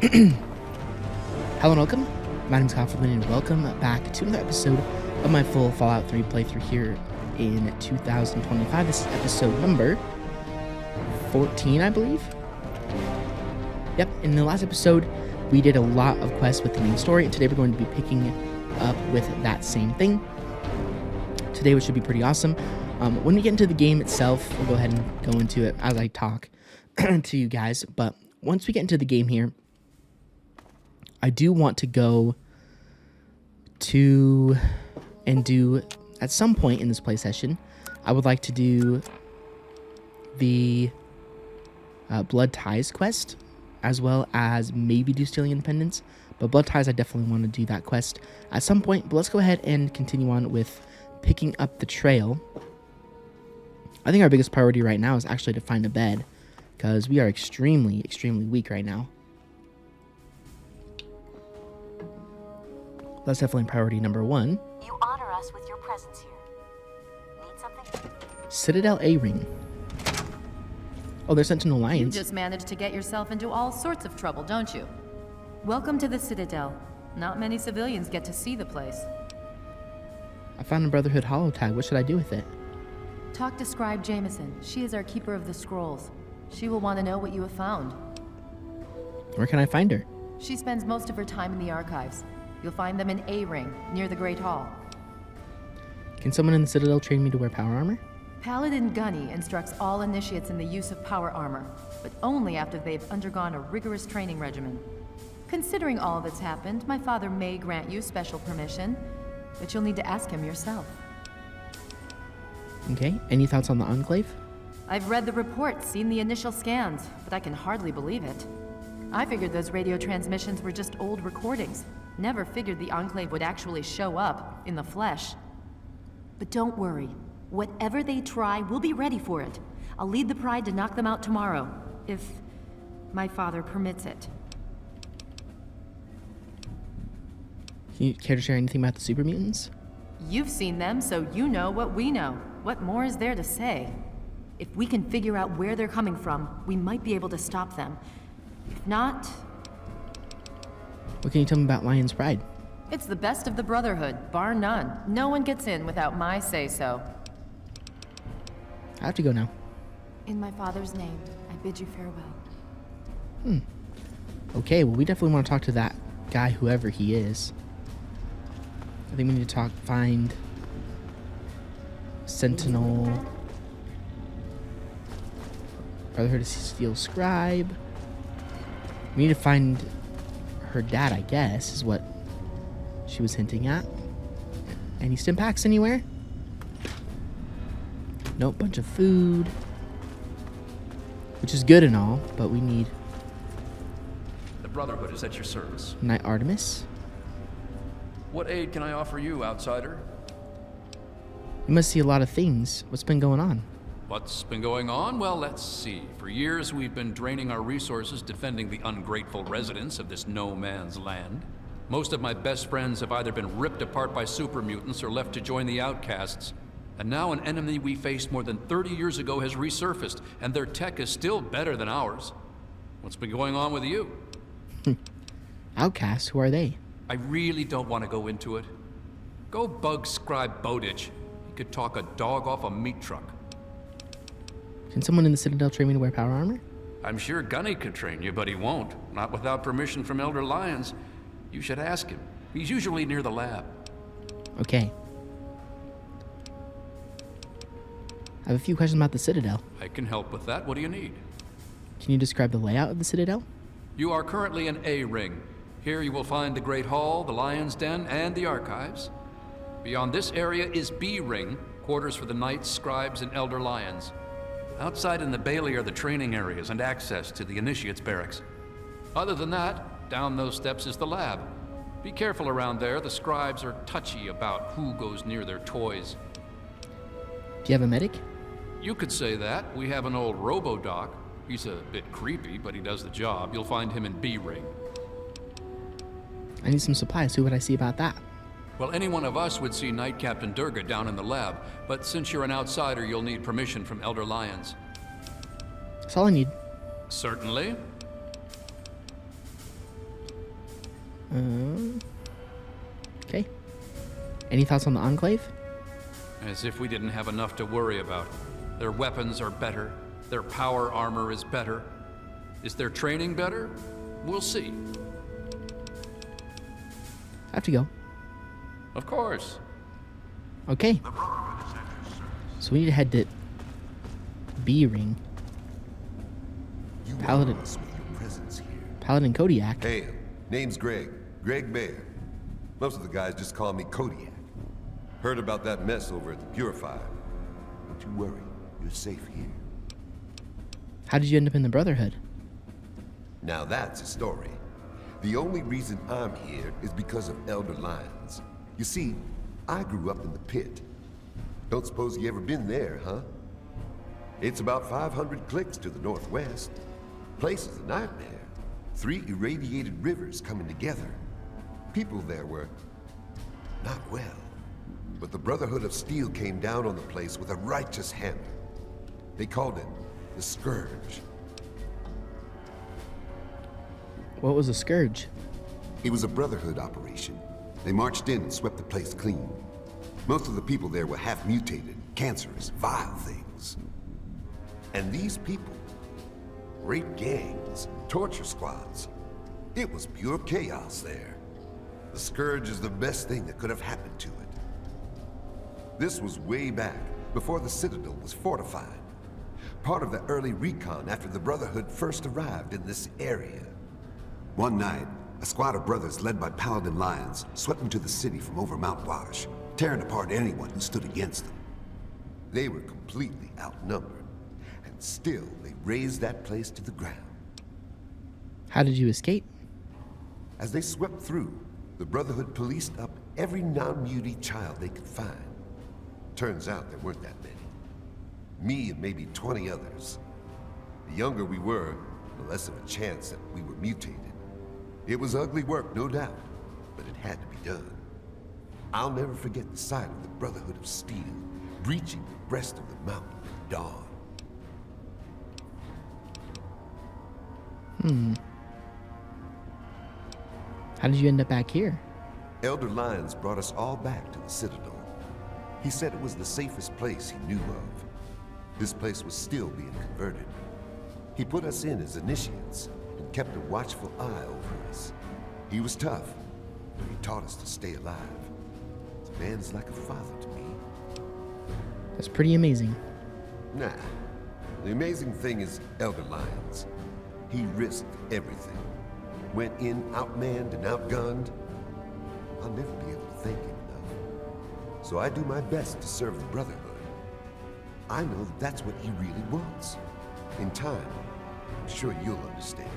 Hello and welcome. My name is Coughlin and welcome back to another episode of my full Fallout 3 playthrough here in 2025. This is episode number 14, I believe. Yep, in the last episode, we did a lot of quests with the main story, and today we're going to be picking up with that same thing. Today, which should be pretty awesome. When we get into the game itself, we'll go ahead and go into it as I talk to you guys, but once we get into the game here, I do want to go to and do, at some point in this play session, I would like to do the Blood Ties quest, as well as maybe do Stealing Independence, but Blood Ties, I definitely want to do that quest at some point, but let's go ahead and continue on with picking up the trail. I think our biggest priority right now is actually to find a bed, because we are extremely, extremely weak right now. That's definitely priority number one. You honor us with your presence here. Need something? Citadel A-Ring. Oh, there's Sentinel Lions. You just managed to get yourself into all sorts of trouble, don't you? Welcome to the Citadel. Not many civilians get to see the place. I found a Brotherhood holotag. What should I do with it? Talk to Scribe Jameson. She is our keeper of the scrolls. She will want to know what you have found. Where can I find her? She spends most of her time in the archives. You'll find them in A-Ring, near the Great Hall. Can someone in the Citadel train me to wear power armor? Paladin Gunny instructs all initiates in the use of power armor, but only after they've undergone a rigorous training regimen. Considering all that's happened, my father may grant you special permission, but you'll need to ask him yourself. Okay, any thoughts on the Enclave? I've read the reports, seen the initial scans, but I can hardly believe it. I figured those radio transmissions were just old recordings. Never figured the Enclave would actually show up, in the flesh. But don't worry. Whatever they try, we'll be ready for it. I'll lead the Pride to knock them out tomorrow, if my father permits it. Can you care to share anything about the super mutants? You've seen them, so you know what we know. What more is there to say? If we can figure out where they're coming from, we might be able to stop them. If not... What can you tell me about Lion's Pride? It's the best of the Brotherhood, bar none. No one gets in without my say-so. I have to go now. In my father's name, I bid you farewell. Okay, well, we definitely want to talk to that guy, whoever he is. I think we need to find Sentinel, Brotherhood of Steel Scribe. We need to find her dad, I guess, is what she was hinting at. Any stim packs anywhere? Nope, bunch of food. Which is good and all, but we need... The Brotherhood is at your service. Knight Artemis. What aid can I offer you, outsider? You must see a lot of things. What's been going on? What's been going on? Well, let's see. For years, we've been draining our resources defending the ungrateful residents of this no-man's land. Most of my best friends have either been ripped apart by super mutants or left to join the outcasts. And now an enemy we faced more than 30 years ago has resurfaced, and their tech is still better than ours. What's been going on with you? Outcasts? Who are they? I really don't want to go into it. Go bug Scribe Bowditch. He could talk a dog off a meat truck. Can someone in the Citadel train me to wear power armor? I'm sure Gunny could train you, but he won't. Not without permission from Elder Lyons. You should ask him. He's usually near the lab. Okay. I have a few questions about the Citadel. I can help with that. What do you need? Can you describe the layout of the Citadel? You are currently in A-Ring. Here you will find the Great Hall, the Lion's Den, and the Archives. Beyond this area is B-Ring, quarters for the Knights, Scribes, and Elder Lyons. Outside in the Bailey are the training areas and access to the Initiates Barracks. Other than that, down those steps is the lab. Be careful around there. The Scribes are touchy about who goes near their toys. Do you have a medic? You could say that. We have an old robo-doc. He's a bit creepy, but he does the job. You'll find him in B-Ring. I need some supplies. Who would I see about that? Well, any one of us would see Knight Captain Durga down in the lab, but since you're an outsider, you'll need permission from Elder Lyons. That's all I need. Certainly. Okay. Any thoughts on the Enclave? As if we didn't have enough to worry about. Their weapons are better. Their power armor is better. Is their training better? We'll see. I have to go. Of course. Okay. So we need to head to B ring. Paladin. Us with your presence here. Paladin Kodiak. Hey, name's Greg. Greg Bayer. Most of the guys just call me Kodiak. Heard about that mess over at the Purifier. Don't you worry. You're safe here. How did you end up in the Brotherhood? Now that's a story. The only reason I'm here is because of Elder Lyons. You see, I grew up in the Pit. Don't suppose you ever been there, huh? It's about 500 clicks to the northwest. Place is a nightmare. 3 irradiated rivers coming together. People there were not well. But the Brotherhood of Steel came down on the place with a righteous hammer. They called it the Scourge. What was a Scourge? It was a Brotherhood operation. They marched in and swept the place clean. Most of the people there were half-mutated, cancerous, vile things. And these people, rape gangs, torture squads. It was pure chaos there. The Scourge is the best thing that could have happened to it. This was way back, before the Citadel was fortified. Part of the early recon after the Brotherhood first arrived in this area. One night, a squad of brothers led by Paladin Lyons swept into the city from over Mount Wash, tearing apart anyone who stood against them. They were completely outnumbered, and still they razed that place to the ground. How did you escape? As they swept through, the Brotherhood policed up every non-mutie child they could find. Turns out there weren't that many. Me and maybe 20 others. The younger we were, the less of a chance that we were mutated. It was ugly work, no doubt, but it had to be done. I'll never forget the sight of the Brotherhood of Steel breaching the breast of the mountain at dawn. How did you end up back here? Elder Lyons brought us all back to the Citadel. He said it was the safest place he knew of. This place was still being converted. He put us in as initiates and kept a watchful eye over us. He was tough, but he taught us to stay alive. The man's like a father to me. That's pretty amazing. Nah. The amazing thing is Elder Lyons. He risked everything. Went in outmanned and outgunned. I'll never be able to thank him enough. So I do my best to serve the Brotherhood. I know that's what he really wants. In time, I'm sure you'll understand.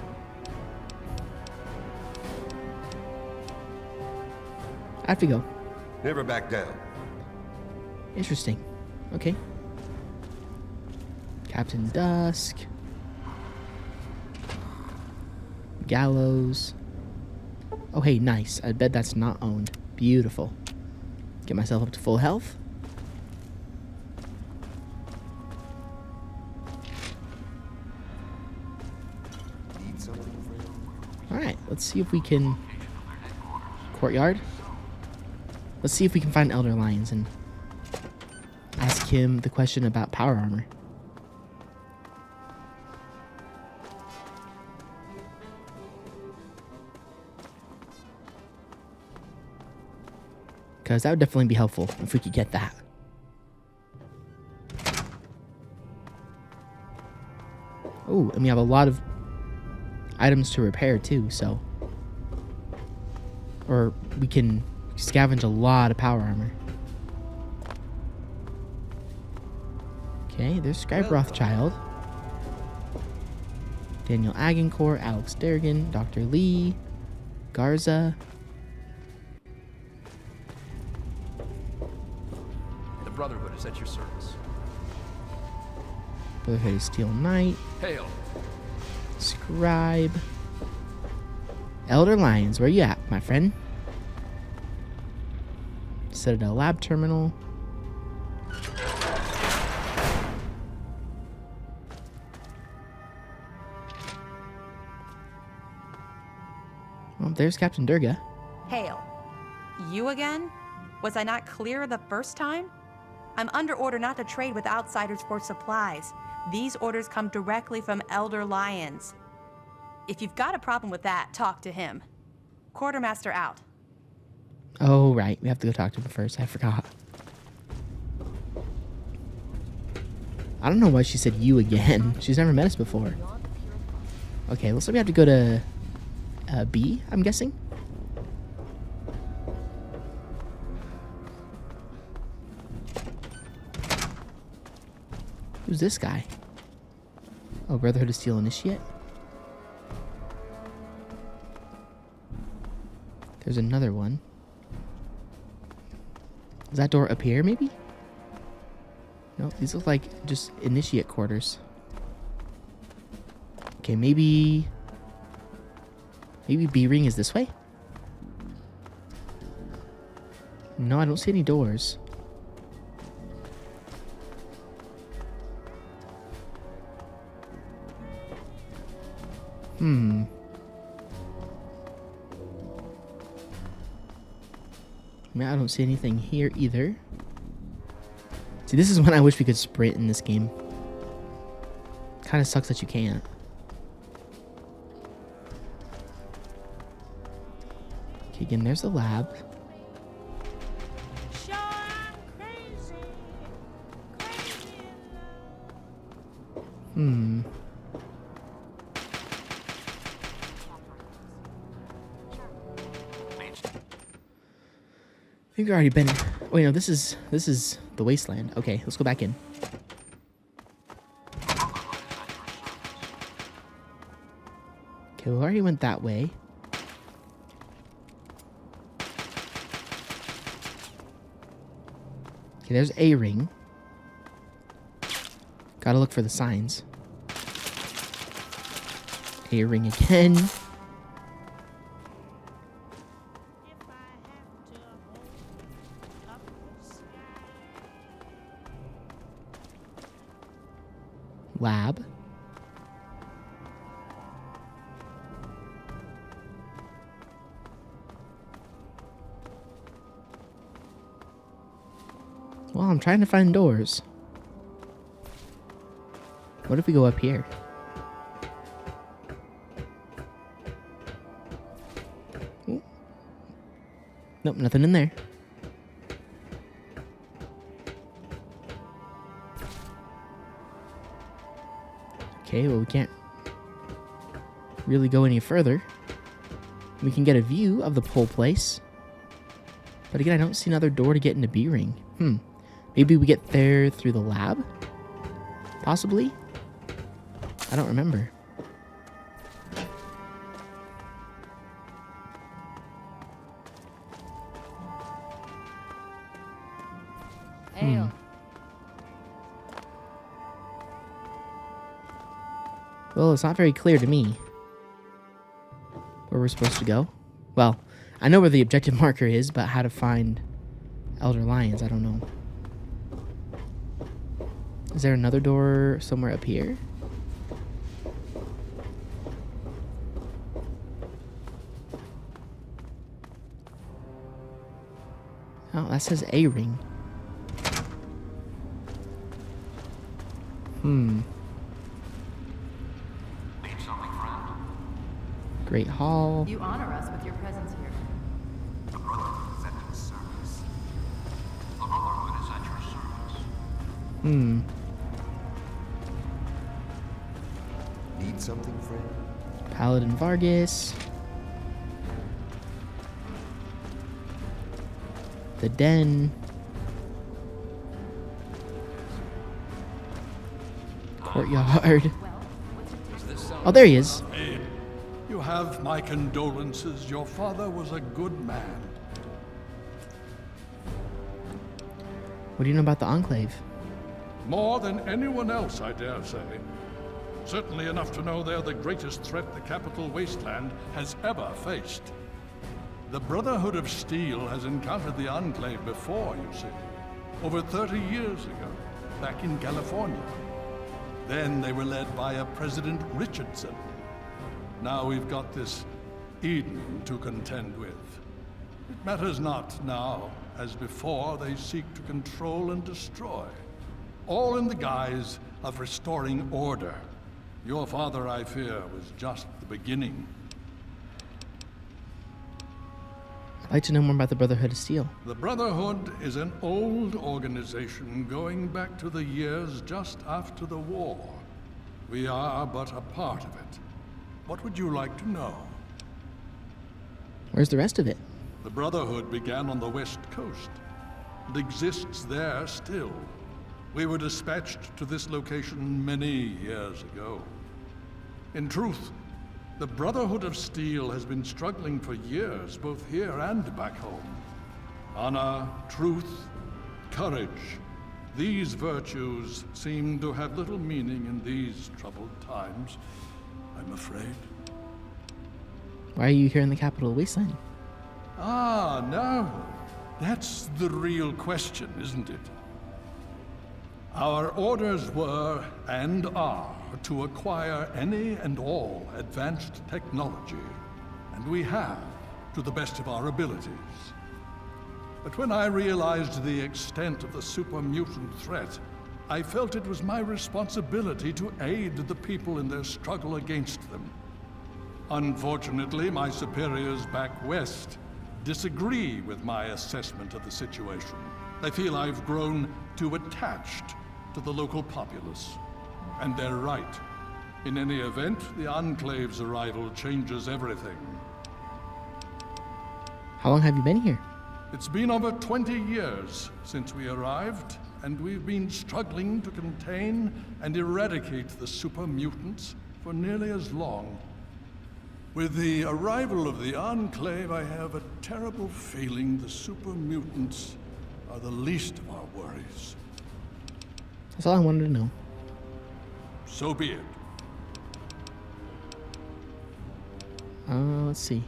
I have to go. Never back down. Interesting. Okay. Captain Dusk. Gallows. Oh, hey, nice. I bet that's not owned. Beautiful. Get myself up to full health. Need something, friend? Alright, let's see if we can... Courtyard? Let's see if we can find Elder Lyons and ask him the question about power armor. Because that would definitely be helpful if we could get that. Oh, and we have a lot of items to repair too, so... Or we can scavenge a lot of power armor. Okay, there's Scribe Rothschild. Daniel Agincourt, Alex Derrigan, Dr. Lee, Garza. The Brotherhood is at your service. Brotherhood of Steel Knight. Hail. Scribe. Elder Lyons, where you at, my friend? Citadel Lab Terminal. Well, there's Captain Durga. Hale, you again? Was I not clear the first time? I'm under order not to trade with outsiders for supplies. These orders come directly from Elder Lyons. If you've got a problem with that, talk to him. Quartermaster out. Oh, right. We have to go talk to him first. I forgot. I don't know why she said you again. She's never met us before. Okay, looks like we have to go to B, I'm guessing. Who's this guy? Oh, Brotherhood of Steel Initiate. There's another one. Is that door up here, maybe? No, these look like just initiate quarters. Okay, maybe B ring is this way? No, I don't see any doors. I don't see anything here either. See, this is when I wish we could sprint in this game. Kind of sucks that you can't. Okay, again, there's the lab. I think we've already been. Wait, no, this is the wasteland. Okay, let's go back in. Okay, we already went that way. Okay, there's A ring. Gotta look for the signs. A ring again. Lab. Well, I'm trying to find doors. What if we go up here? Ooh. Nope, nothing in there. Okay, well, we can't really go any further. We can get a view of the whole place. But again, I don't see another door to get into B ring. Maybe we get there through the lab? Possibly? I don't remember. Hale. Well, it's not very clear to me where we're supposed to go. Well, I know where the objective marker is, but how to find Elder Lyons, I don't know. Is there another door somewhere up here? Oh, that says A ring. Great Hall. You honor us with your presence here. The Brotherhood is at your service. The Brotherhood is at your service. Need something, friend? Paladin Vargas. The Den. Courtyard. Oh, there he is. Hey, you have my condolences. Your father was a good man. What do you know about the Enclave? More than anyone else, I dare say. Certainly enough to know they're the greatest threat the capital wasteland has ever faced. The Brotherhood of Steel has encountered the Enclave before, you see. Over 30 years ago, back in California. Then they were led by a President Richardson. Now we've got this Eden to contend with. matters not now. As before, they seek to control and destroy, all in the guise of restoring order. Your father, I fear, was just the beginning. I'd like to know more about the Brotherhood of Steel. The Brotherhood is an old organization going back to the years just after the war. We are but a part of it. What would you like to know? Where's the rest of it? The Brotherhood began on the West Coast. It exists there still. We were dispatched to this location many years ago. In truth, the Brotherhood of Steel has been struggling for years, both here and back home. Honor, truth, courage. These virtues seem to have little meaning in these troubled times, I'm afraid. Why are you here in the capital wasteland? Ah, no. That's the real question, isn't it? Our orders were, and are, to acquire any and all advanced technology, and we have, to the best of our abilities. But when I realized the extent of the super mutant threat, I felt it was my responsibility to aid the people in their struggle against them. Unfortunately, my superiors back west disagree with my assessment of the situation. They feel I've grown too attached to the local populace. And they're right. In any event, the Enclave's arrival changes everything. How long have you been here? It's been over 20 years since we arrived, and we've been struggling to contain and eradicate the super mutants for nearly as long. With the arrival of the Enclave, I have a terrible feeling the super mutants are the least of our worries. That's all I wanted to know. So be it. Let's see.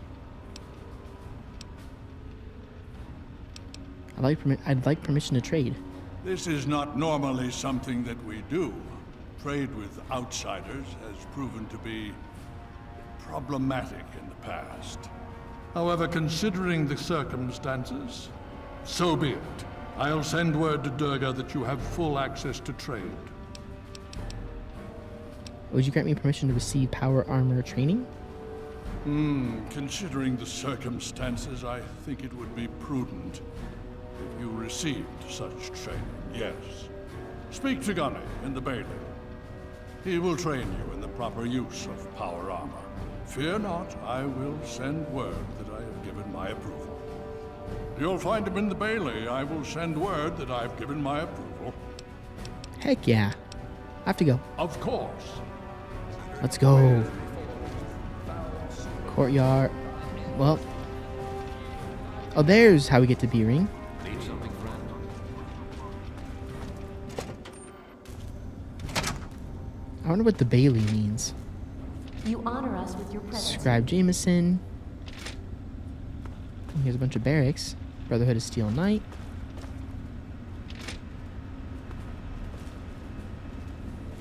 I'd like permission to trade. This is not normally something that we do. Trade with outsiders has proven to be problematic in the past. However, considering the circumstances, so be it. I'll send word to Durga that you have full access to trade. Would you grant me permission to receive power armor training? Considering the circumstances, I think it would be prudent if you received such training, yes. Speak to Gunny in the Bailey. He will train you in the proper use of power armor. Fear not, I will send word that I have given my approval. You'll find him in the Bailey. I will send word that I've given my approval. Heck yeah. I have to go. Of course. Let's go. Courtyard. Well. Oh, there's how we get to B-Ring. Need something, friend? I wonder what the Bailey means. You honor us with your presence. Scribe Jameson. Here's a bunch of barracks. Brotherhood of Steel Knight.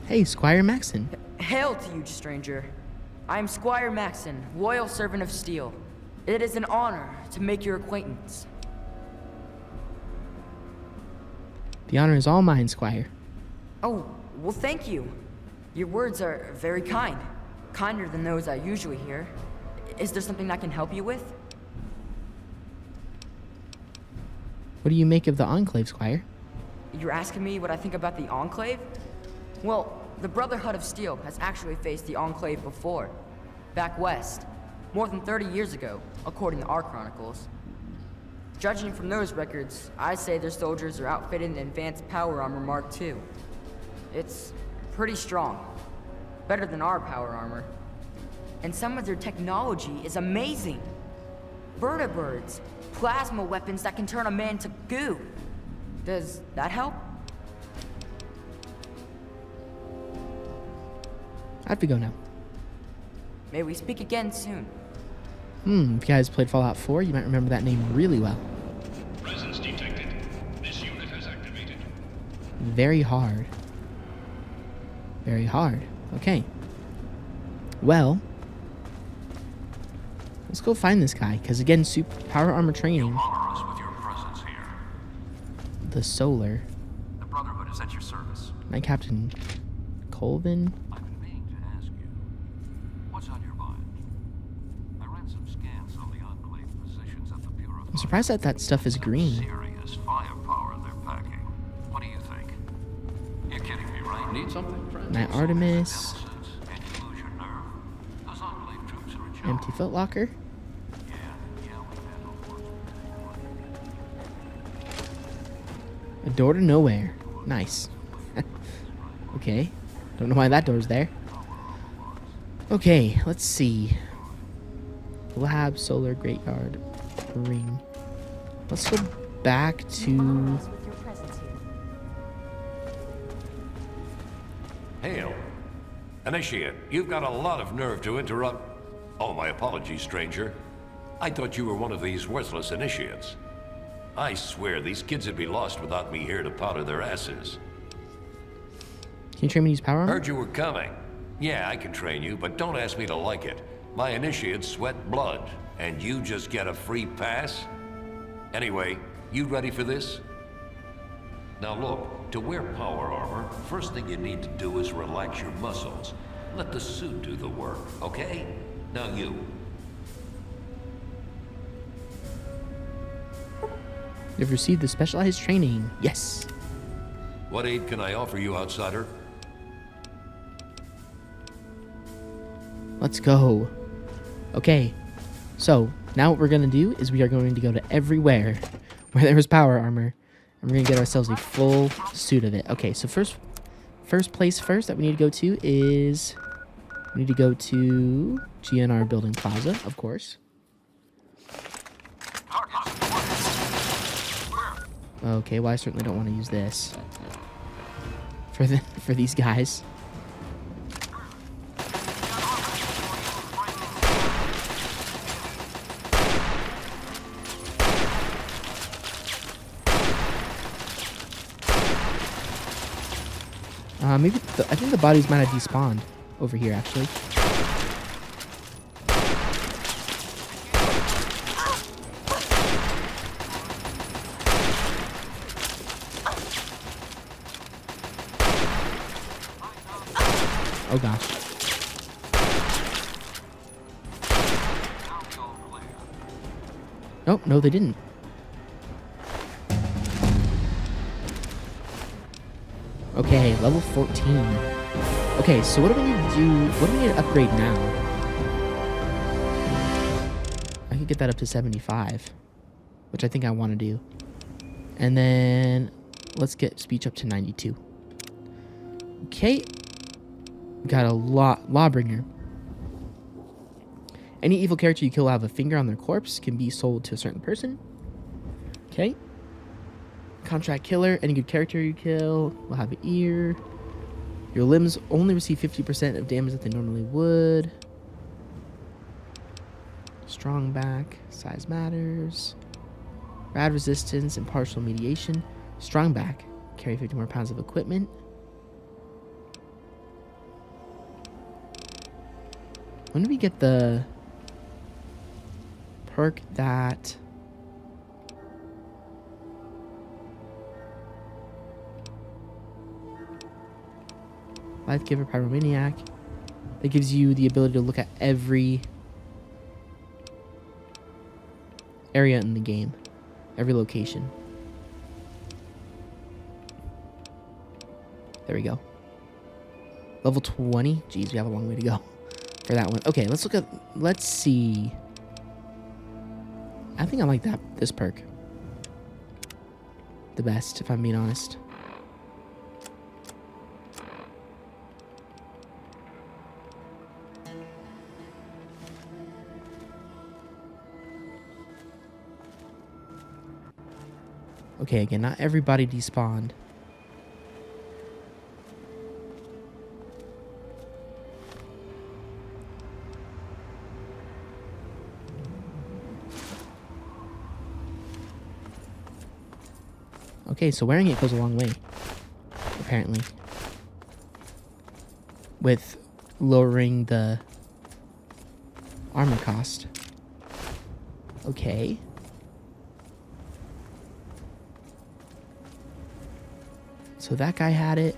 Hey, Squire Maxon. Hail to you, stranger. I am Squire Maxon, loyal servant of Steel. It is an honor to make your acquaintance. The honor is all mine, Squire. Oh, well, thank you. Your words are very kind. Kinder than those I usually hear. Is there something I can help you with? What do you make of the Enclave, Squire? You're asking me what I think about the Enclave? Well, the Brotherhood of Steel has actually faced the Enclave before. Back west. More than 30 years ago, according to our chronicles. Judging from those records, I'd say their soldiers are outfitted in advanced power armor Mark II. It's pretty strong. Better than our power armor. And some of their technology is amazing. Vertibirds, plasma weapons that can turn a man to goo. Does that help? I have to go now. May we speak again soon. If you guys played Fallout 4, you might remember that name really well. Presence detected. This unit has activated. Very hard. Very hard. Okay. Well, Let's go find this guy, because again, power armor training. Honor us with your presence here. The solar. The Brotherhood is at your service. Knight Captain Colvin. I've been meaning to ask you, what's on your mind? I ran some scans on the Enclave positions at the Bureau. I'm surprised that that stuff is green. Serious firepower they're packing. What do you think? You're kidding me, right? Need something, friend? Knight Artemis. Can't you lose your nerve? Those Enclave troops are a joke. Empty footlocker. Yeah, we've had no force. A door to nowhere. Nice. Okay. Don't know why that door's there. Okay, let's see. Lab, solar, great yard, ring. Let's go back to... Honor us with your presence here. Hail. Initiate, you've got a lot of nerve to interrupt... Oh, my apologies, stranger. I thought you were one of these worthless initiates. I swear, these kids would be lost without me here to powder their asses. Can you train me to use power armor? Heard you were coming. Yeah, I can train you, but don't ask me to like it. My initiates sweat blood, and you just get a free pass? Anyway, you ready for this? Now look, to wear power armor, first thing you need to do is relax your muscles. Let the suit do the work, okay? Now you. You've received the specialized training. Yes. What aid can I offer you, outsider? Let's go. Okay. So, now what we're going to do is we are going to go to everywhere where there is power armor. And we're going to get ourselves a full suit of it. Okay, so first place that we need to go to is... We need to go to GNR Building Plaza, of course. Okay, well, I certainly don't want to use this for these guys. Maybe I think the bodies might have despawned over here, actually. Oh gosh. Nope, no they didn't. Okay, level 14. Okay, so what do we need to do? What do we need to upgrade now? I could get that up to 75, which I think I want to do. And then let's get speech up to 92. Okay. Got a Lawbringer. Any evil character you kill will have a finger on their corpse, can be sold to a certain person. Okay. Contract killer. Any good character you kill will have an ear. Your limbs only receive 50% of damage that they normally would. Strong back. Size matters. Rad resistance and partial mediation. Strong back. Carry 50 more pounds of equipment. When do we get the perk that... Life Giver, Pyromaniac. That gives you the ability to look at every area in the game. Every location. There we go. Level 20. Jeez, we have a long way to go for that one. Okay, let's see. I think I like this perk the best, if I'm being honest. Okay, again, not everybody despawned. Okay, so wearing it goes a long way, apparently. With lowering the armor cost. Okay. So that guy had it.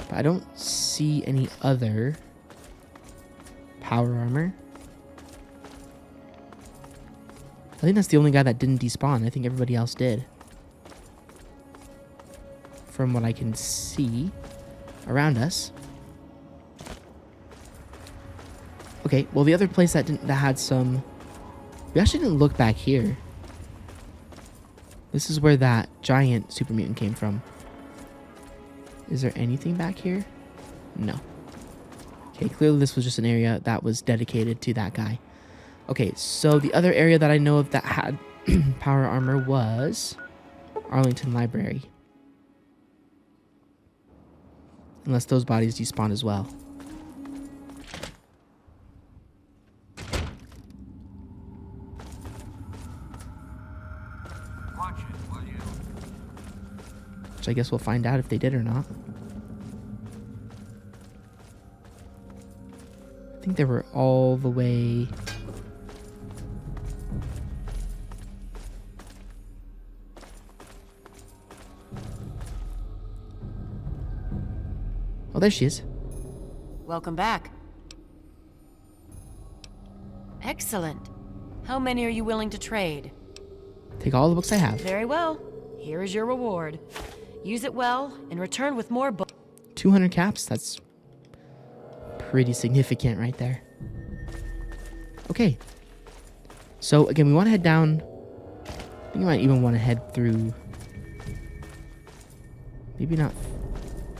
But I don't see any other power armor. I think that's the only guy that didn't despawn. I think everybody else did. From what I can see around us. Okay, well the other place that had some... We actually didn't look back here. This is where that giant super mutant came from. Is there anything back here? No. Okay, clearly this was just an area that was dedicated to that guy. Okay, so the other area that I know of that had power armor was Arlington Library. Unless those bodies despawn as well. Watch it, will you? Which I guess we'll find out if they did or not. I think they were all the way... Oh, there she is. Welcome back. Excellent. How many are you willing to trade? Take all the books I have. Very well. Here is your reward. Use it well and return with more books. 200 caps? That's pretty significant right there. Okay. So, again, we want to head down. I think we might even want to head through... Maybe not...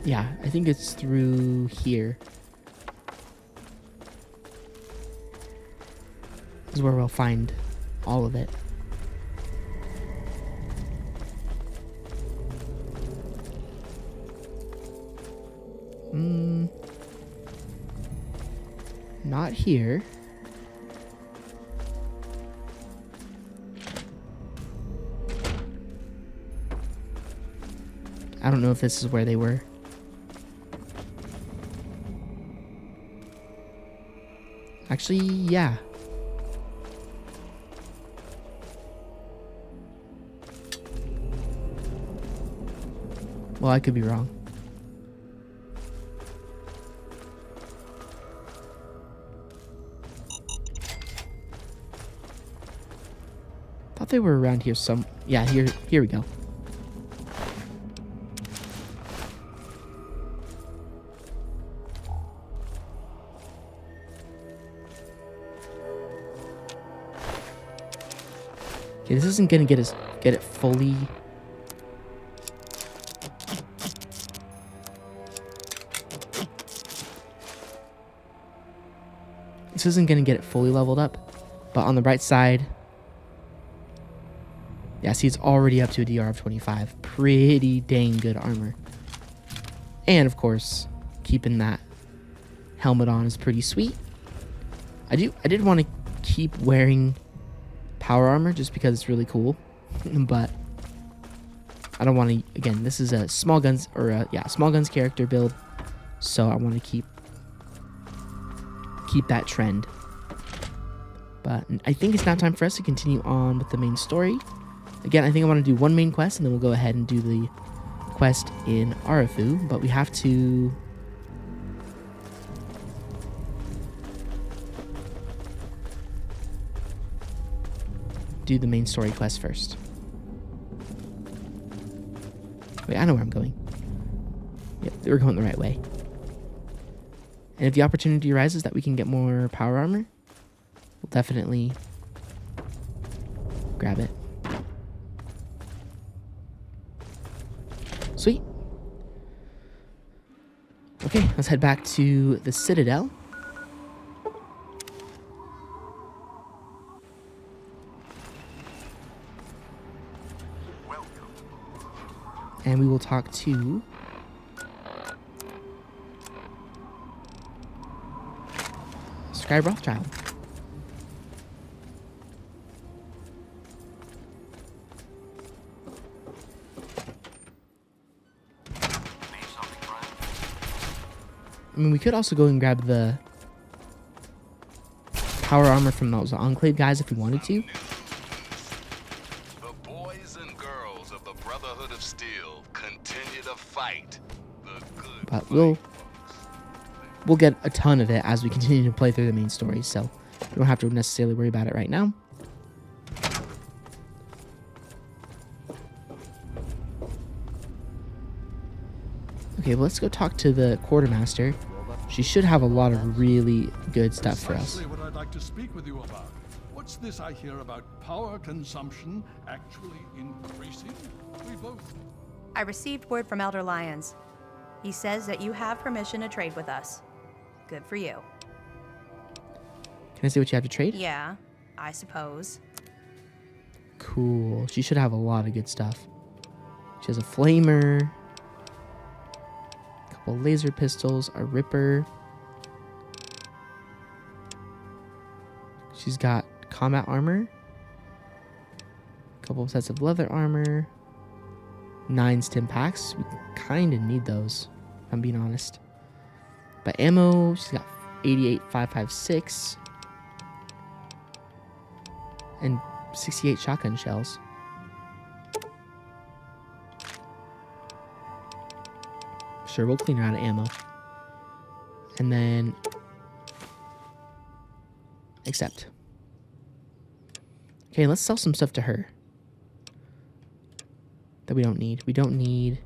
Yeah, I think it's through here. This is where we'll find all of it. Not here. I don't know if this is where they were. Actually, yeah. Well, I could be wrong. Thought they were around here some... Yeah, here we go. Okay, this isn't gonna get it fully... This isn't gonna get it fully leveled up, but on the right side... Yeah, see, it's already up to a DR of 25. Pretty dang good armor. And, of course, keeping that helmet on is pretty sweet. I did want to keep wearing power armor just because it's really cool. But I don't want to... Again, this is a small guns... Or, small guns character build. So I want to keep that trend. But I think it's now time for us to continue on with the main story. Again, I think I want to do one main quest, and then we'll go ahead and do the quest in Arafu, but we have to... do the main story quest first. Wait, I know where I'm going. Yep, we're going the right way. And if the opportunity arises that we can get more power armor, we'll definitely grab it. Sweet. Okay, let's head back to the Citadel. And we will talk to Sky Rothschild. I mean, we could also go and grab the power armor from those Enclave guys if we wanted to. The boys and girls of the Brotherhood of Steel continue to fight. The good But we'll get a ton of it as we continue to play through the main story, so we don't have to necessarily worry about it right now. Okay, well, let's go talk to the quartermaster. She should have a lot of really good stuff for us. Precisely what I'd like to speak with you about. What's this I hear about power consumption actually increasing? We both... I received word from Elder Lyons. He says that you have permission to trade with us. Good for you. Can I see what you have to trade? Yeah, I suppose. Cool. She should have a lot of good stuff. She has a flamer, a couple laser pistols, a ripper. She's got combat armor, a couple of sets of leather armor, 9 stim packs. We kind of need those, if I'm being honest. But ammo, she's got 88.556 and 68 shotgun shells. Sure, we'll clean her out of ammo. And then accept. Okay, let's sell some stuff to her that we don't need.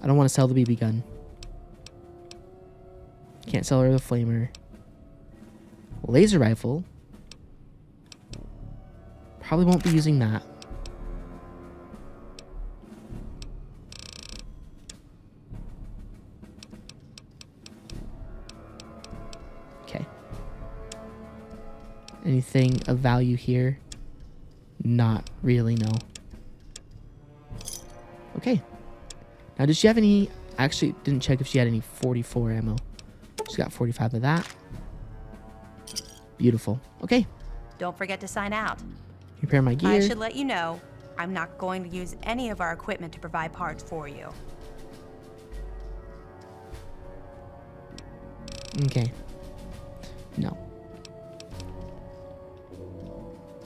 I don't want to sell the BB gun. Can't sell her the flamer. Laser rifle. Probably won't be using that. Okay. Anything of value here? Not really, no. Okay. Now, does she have any... Actually, didn't check if she had any 44 ammo. She's got 45 of that. Beautiful. Okay. Don't forget to sign out. Repair my gear. I should let you know, I'm not going to use any of our equipment to provide parts for you. Okay. No.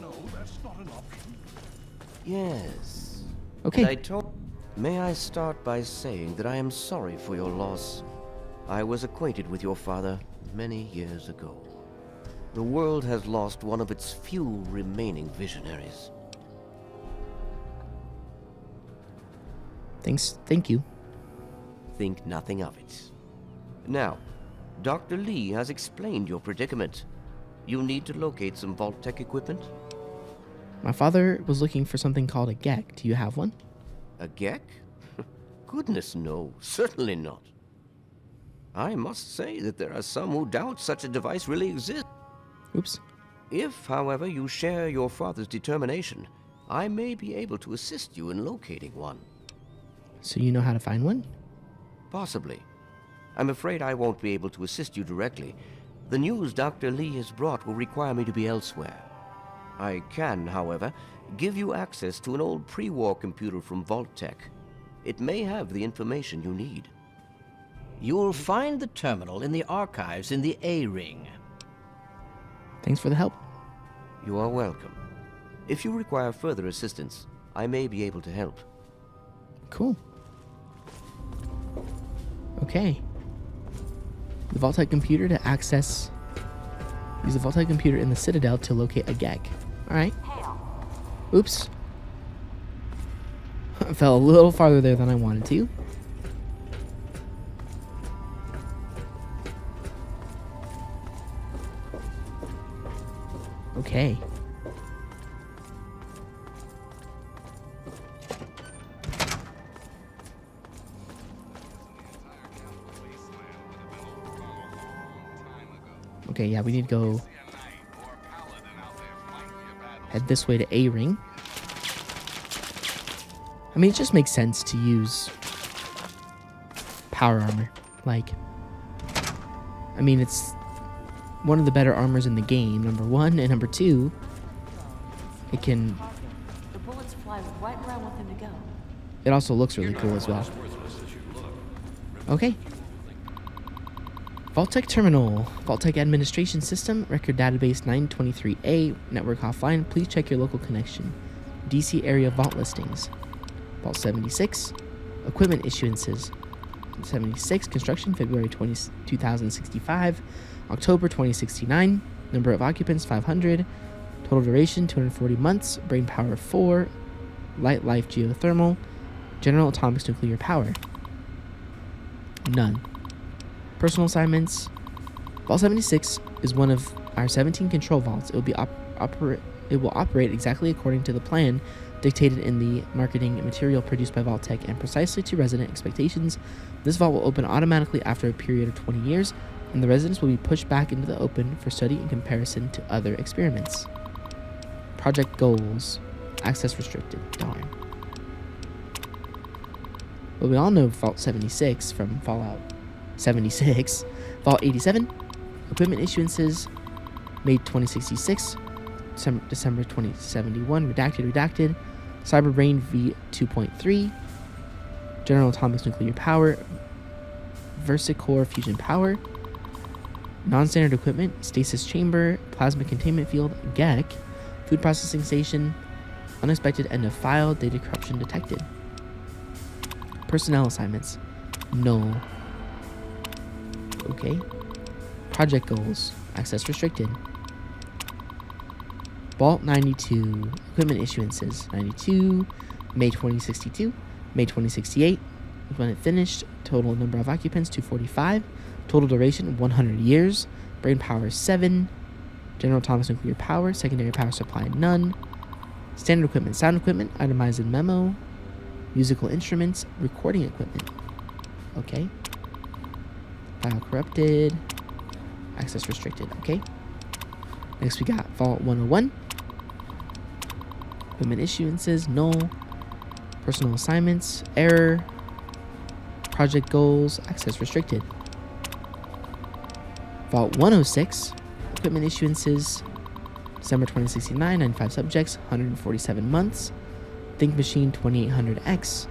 No, that's not an option. Yes. Okay. And I told... May I start by saying that I am sorry for your loss. I was acquainted with your father many years ago. The world has lost one of its few remaining visionaries. Thank you. Think nothing of it. Now, Dr. Lee has explained your predicament. You need to locate some Vault-Tec equipment? My father was looking for something called a GEC. Do you have one? A GEC? Goodness, no. Certainly not. I must say that there are some who doubt such a device really exists. Oops. If, however, you share your father's determination, I may be able to assist you in locating one. So you know how to find one? Possibly. I'm afraid I won't be able to assist you directly. The news Dr. Lee has brought will require me to be elsewhere. I can, however, give you access to an old pre-war computer from Vault-Tec. It may have the information you need. You'll find the terminal in the archives in the A-Ring. Thanks for the help. You are welcome. If you require further assistance, I may be able to help. Cool. Okay. The Vault-Tec computer to access... Use the Vault-Tec computer in the Citadel to locate a GEC. Alright. Oops. I fell a little farther there than I wanted to. Okay. Okay, yeah, we need to go head this way to A-Ring. I mean, it just makes sense to use power armor. Like, I mean, it's one of the better armors in the game, number one, and number two, it can... The bullets fly right where I want them to go. It also looks really cool as well. Okay. Vault-Tec Terminal. Vault-Tec Administration System. Record Database 923A. Network offline. Please check your local connection. DC area vault listings. Vault 76. Equipment issuances. 76. Construction February 2065. October 2069. Number of occupants 500. Total duration 240 months. Brain power 4. Light life geothermal. General atomics nuclear power. None. Personal assignments. Vault 76 is one of our 17 control vaults. It will be it will operate exactly according to the plan dictated in the marketing material produced by Vault-Tec and precisely to resident expectations. This vault will open automatically after a period of 20 years, and the residents will be pushed back into the open for study in comparison to other experiments. Project goals. Access restricted. Darn. Well, we all know Vault 76 from Fallout 76. Vault 87. Equipment issuances. May 2066. December 2071. Redacted. Cyberbrain V2.3. General atomics nuclear power. Versicore fusion power. Non-standard equipment. Stasis chamber. Plasma containment field. GEC. Food processing station. Unexpected end of file. Data corruption detected. Personnel assignments. Null. Okay. Project goals. Access restricted. Vault 92. Equipment issuances. 92. May 2062. May 2068. When it finished. Total number of occupants 245. Total duration 100 years. Brain power 7. General atomics nuclear power. Secondary power supply none. Standard equipment. Sound equipment. Itemized in memo. Musical instruments. Recording equipment. Okay. File corrupted. Access restricted. Okay. Next we got Vault 101. Equipment issuances. Null. Personal assignments. Error. Project goals. Access restricted. Vault 106. Equipment issuances. December 2069. 95 subjects. 147 months. Think Machine 2800X.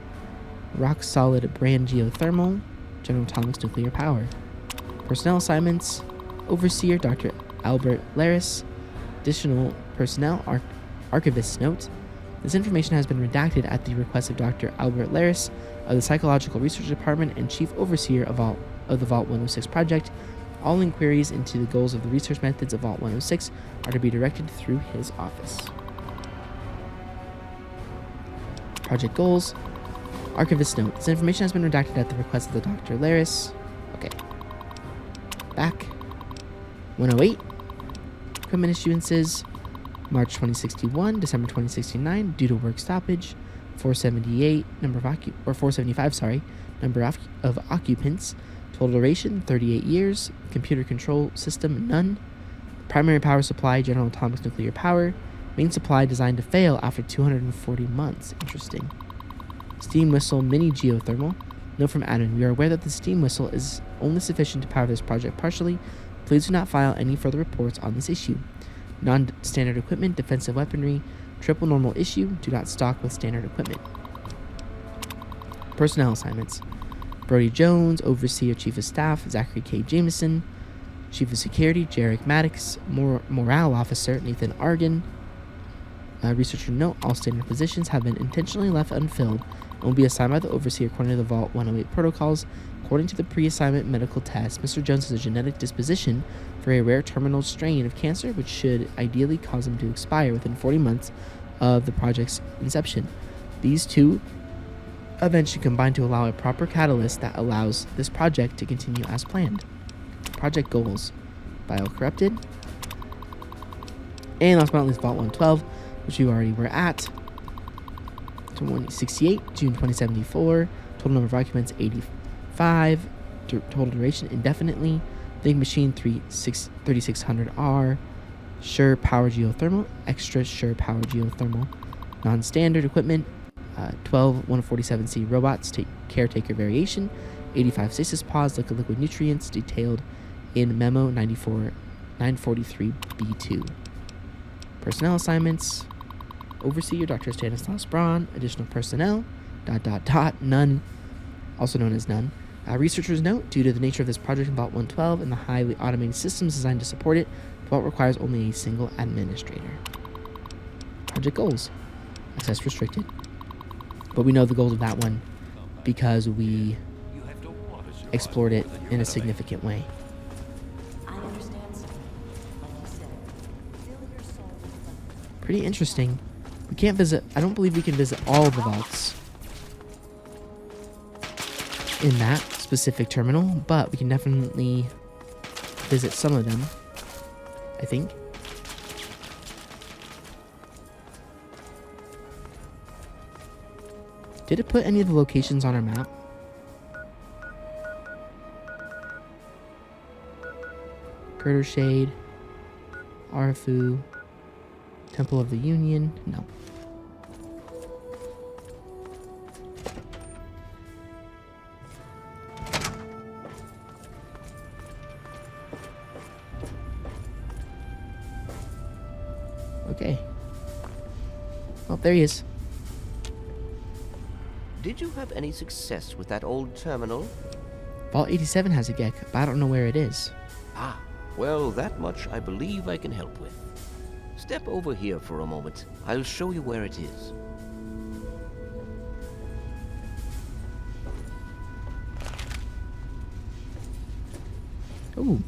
Rock Solid Brand Geothermal. General Atomics Nuclear Power. Personnel assignments. Overseer Dr. Albert Laris. Additional personnel. Archivist's note. This information has been redacted at the request of Dr. Albert Laris of the Psychological Research Department and Chief Overseer of the Vault 106 project. All inquiries into the goals of the research methods of Vault 106 are to be directed through his office. Project goals. Archivist note. This information has been redacted at the request of the Dr. Laris. Okay. Back. 108. Equipment issuances. March 2061, December 2069, due to work stoppage. 478. 475. Number of occupants. Total duration 38 years. Computer control system none. Primary power supply General Atomics nuclear power. Main supply designed to fail after 240 months. Interesting. Steam whistle mini geothermal. Note from admin. We are aware that the steam whistle is only sufficient to power this project partially. Please do not file any further reports on this issue. Non-standard equipment, defensive weaponry, triple normal issue. Do not stock with standard equipment. Personnel assignments. Brody Jones, Overseer Chief of Staff, Zachary K. Jameson. Chief of Security, Jarek Maddox. Morale Officer, Nathan Argan. Researcher note, all standard positions have been intentionally left unfilled and will be assigned by the Overseer according to the Vault 108 protocols. According to the pre-assignment medical test, Mr. Jones has a genetic disposition for a rare terminal strain of cancer which should ideally cause him to expire within 40 months of the project's inception. These two events should combine to allow a proper catalyst that allows this project to continue as planned. Project goals. Bio corrupted. And last but not least, Vault 112, which we already were at. 2068, June 2074. Total number of occupants 85. Total duration indefinitely. Think Machine 3600R. Sure Power Geothermal. Extra Sure Power Geothermal. Non-standard equipment. 12 147C robots. Caretaker variation. 85 stasis pods. Liquid nutrients. Detailed in Memo 943B2. Personnel assignments. Overseer Dr. Stanislaus Braun. Additional personnel. None. Also known as none. Researchers note, due to the nature of this project in Vault 112 and the highly automated systems designed to support it, the vault requires only a single administrator. Project goals. Access restricted. But we know the goals of that one because we explored it in a significant way. I understand, sir. Like you said, fill your soul with Pretty interesting. We can't visit... I don't believe we can visit all of the vaults in that specific terminal, but we can definitely visit some of them, I think. Did it put any of the locations on our map? Girdershade, Arfu, Temple of the Union, no. Okay. Oh, there he is. Did you have any success with that old terminal? Vault 87 has a Gek, but I don't know where it is. Ah, well, that much I believe I can help with. Step over here for a moment. I'll show you where it is. Ooh.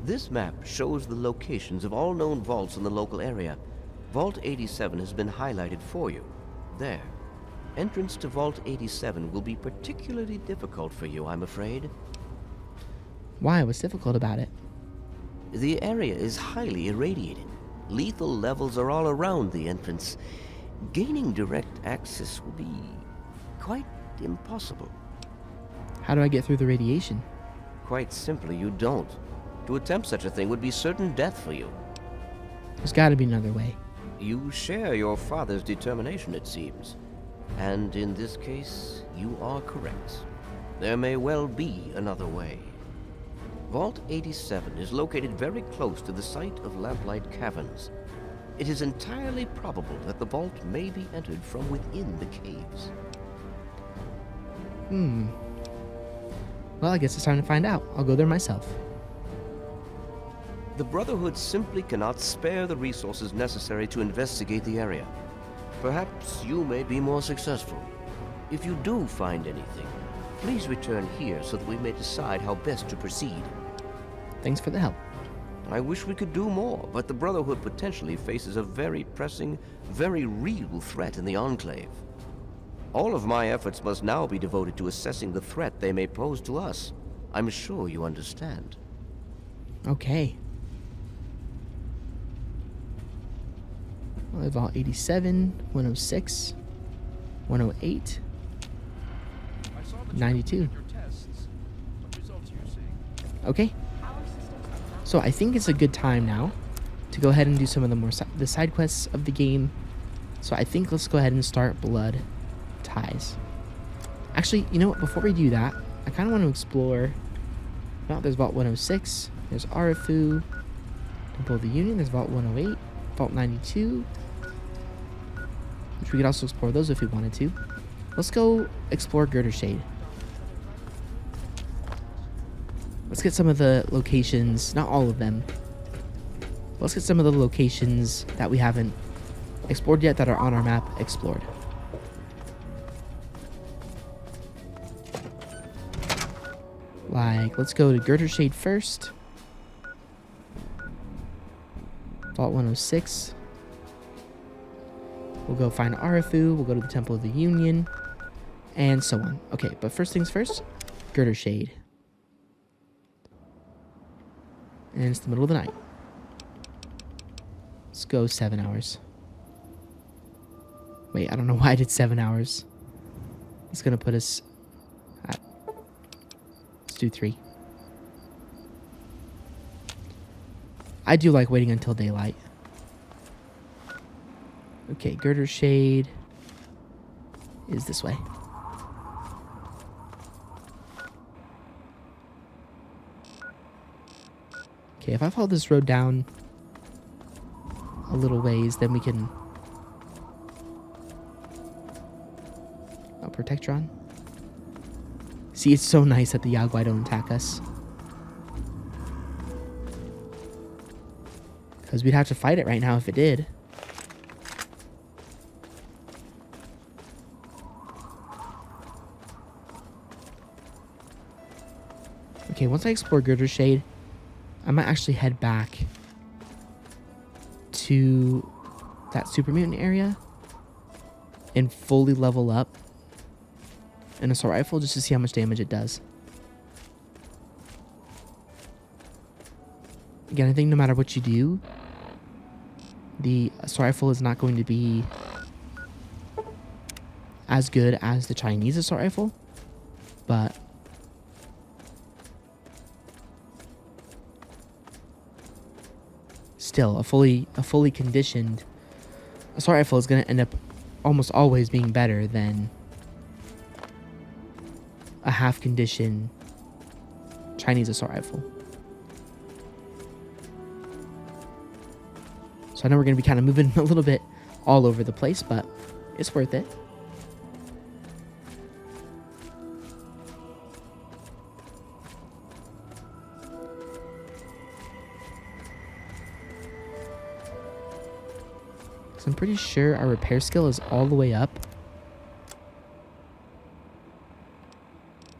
This map shows the locations of all known vaults in the local area. Vault 87 has been highlighted for you. There. Entrance to Vault 87 will be particularly difficult for you, I'm afraid. Why? What's difficult about it? The area is highly irradiated. Lethal levels are all around the entrance. Gaining direct access will be quite impossible. How do I get through the radiation? Quite simply, you don't. To attempt such a thing would be certain death for you. There's got to be another way. You share your father's determination, it seems. And in this case, you are correct. There may well be another way. Vault 87 is located very close to the site of Lamplight Caverns. It is entirely probable that the vault may be entered from within the caves. Well, I guess it's time to find out. I'll go there myself. The Brotherhood simply cannot spare the resources necessary to investigate the area. Perhaps you may be more successful. If you do find anything, please return here so that we may decide how best to proceed. Thanks for the help. I wish we could do more, but the Brotherhood potentially faces a very pressing, very real threat in the Enclave. All of my efforts must now be devoted to assessing the threat they may pose to us. I'm sure you understand. Okay. Well, Vault 87, 106, 108, 92. Okay. So I think it's a good time now to go ahead and do some of the side quests of the game. So I think let's go ahead and start Blood Ties. Actually, you know what? Before we do that, I kind of want to explore. Well, there's Vault 106. There's Arafu. Temple of the Union. There's Vault 108. Vault 92. Which we could also explore those if we wanted to. Let's go explore Girdershade. Let's get some of the locations, not all of them. But let's get some of the locations that we haven't explored yet that are on our map explored. Like, let's go to Girdershade first. Vault 106. We'll go find Arafu. We'll go to the Temple of the Union. And so on. Okay, but first things first. Girdershade. And it's the middle of the night. Let's go 7 hours. Wait, I don't know why I did 7 hours. It's going to put us at... Let's do 3. I do like waiting until daylight. Okay, Girdershade is this way. Okay, if I follow this road down a little ways, then we can Protectron. See, it's so nice that the Yagwai don't attack us. Because we'd have to fight it right now if it did. Okay, once I explore Girdershade, I might actually head back to that super mutant area and fully level up an assault rifle just to see how much damage it does. Again, I think no matter what you do, the assault rifle is not going to be as good as the Chinese assault rifle, but still, a fully conditioned assault rifle is going to end up almost always being better than a half-conditioned Chinese assault rifle. So I know we're going to be kind of moving a little bit all over the place, but it's worth it. So I'm pretty sure our repair skill is all the way up